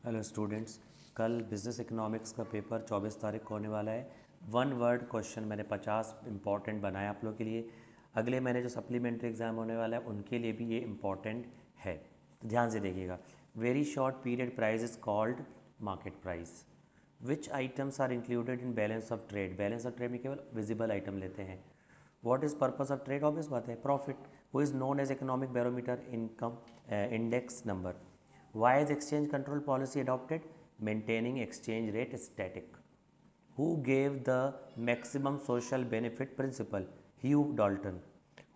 Hello students, कल business economics का paper 24 तारीख को होने वाला है। वन वर्ड क्वेश्चन मैंने 50 इंपॉर्टेंट बनाया आप लोग के लिए। अगले महीने जो सप्लीमेंट्री एग्जाम होने वाला है उनके लिए भी ये इम्पॉर्टेंट है, तो ध्यान से देखिएगा। Very short period price is called market price. Which items are included in balance of trade. Balance of trade में केवल विजिबल आइटम लेते हैं। What is purpose of trade, obvious बात है profit. Who is known as economic barometer income index number. Why is exchange control policy adopted? Maintaining exchange rate static. Who gave the maximum social benefit principle? Hugh Dalton.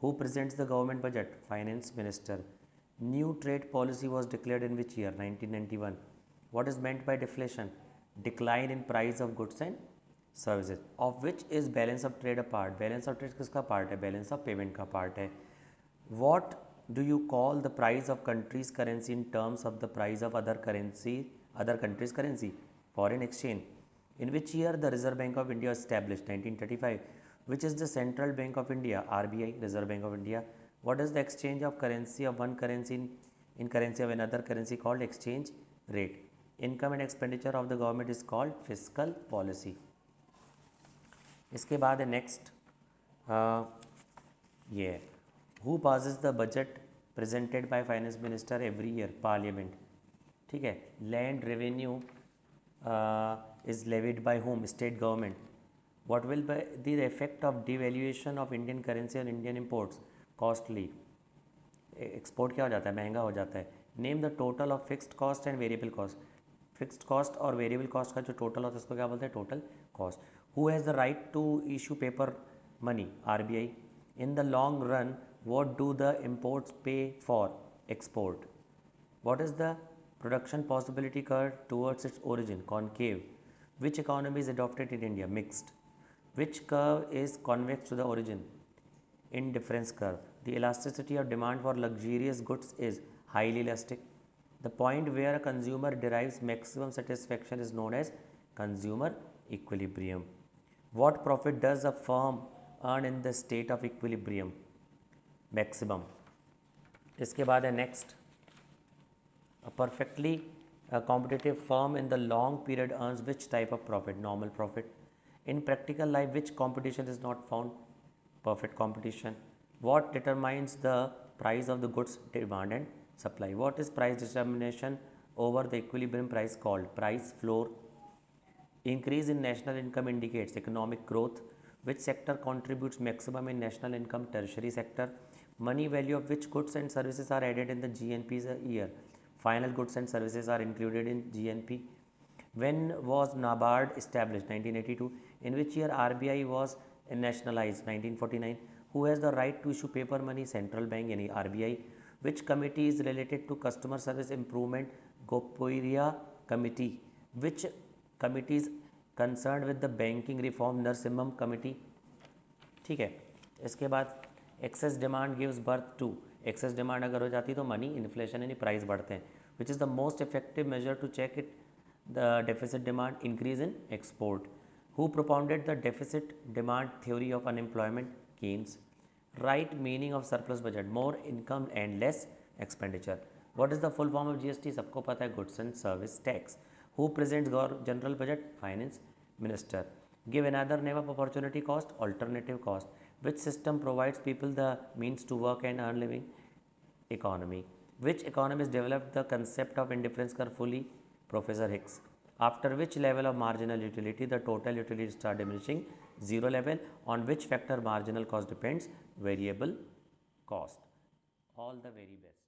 Who presents the government budget? Finance Minister. New trade policy was declared in which year? 1991. What is meant by deflation? Decline in price of goods and services. Of which is balance of trade a part? Balance of trade किसका part है? Balance of payment का part है. What do you call the price of country's currency in terms of the price of other country's currency? Foreign exchange. In which year the Reserve Bank of India was established? 1935. Which is the Central Bank of India? RBI, Reserve Bank of India. What is the exchange of currency of one currency in currency of another currency called exchange rate? Income and expenditure of the government is called fiscal policy. इसके बाद है next ये who passes the budget presented by finance minister every year? Parliament. ठीक है। Land revenue is levied by whom? State government. What will be the effect of devaluation of Indian currency और Indian imports? Costly. Export क्या हो जाता है? महंगा हो जाता है। Name the total of fixed cost and variable cost. Fixed cost और वेरिएबल कॉस्ट का जो टोटल होता है उसको क्या बोलते हैं? Total cost. Who has the right to issue paper money? RBI. In the long run what do the imports pay for export? What is the production possibility curve towards its origin? Concave. Which economy is adopted in India? Mixed. Which curve is convex to the origin? Indifference curve. The elasticity of demand for luxurious goods is highly elastic. The point where a consumer derives maximum satisfaction is known as consumer equilibrium. What profit does a firm earn in the state of equilibrium? Maximum. इसके बाद है next, a perfectly competitive firm in the long period earns which type of profit? Normal profit. In practical life which competition is not found? Perfect competition. What determines the price of the goods? Demand and supply. What is price determination over the equilibrium price called? Price floor. Increase in national income indicates economic growth. Which sector contributes maximum in national income? Tertiary sector. Money value of which goods and services are added in the GNP a year? Final goods and services are included in GNP. When was NABARD established? 1982. In which year RBI was nationalized? 1949. Who has the right to issue paper money? Central Bank, yani RBI. Which committee is related to customer service improvement? Gopuria committee. Which committee is concerned with the banking reform? Narasimham committee. ठीक है। इसके बाद excess demand gives birth to. Excess demand अगर हो जाती है तो money inflation यानी प्राइस बढ़ते हैं। Which is the most effective measure to check it? The deficit demand. Increase in export. Who propounded the deficit demand theory of unemployment? Keynes. Right meaning of surplus budget? More income and less expenditure. What is the full form of GST? सबको पता है, goods and service tax. Who presents general budget? Finance Minister. Give another name of opportunity cost? Alternative cost. Which system provides people the means to work and earn living? Economy. Which economist developed the concept of indifference curve fully? Professor Hicks. After which level of marginal utility the total utility start diminishing? Zero level. On which factor marginal cost depends? Variable cost. All the very best.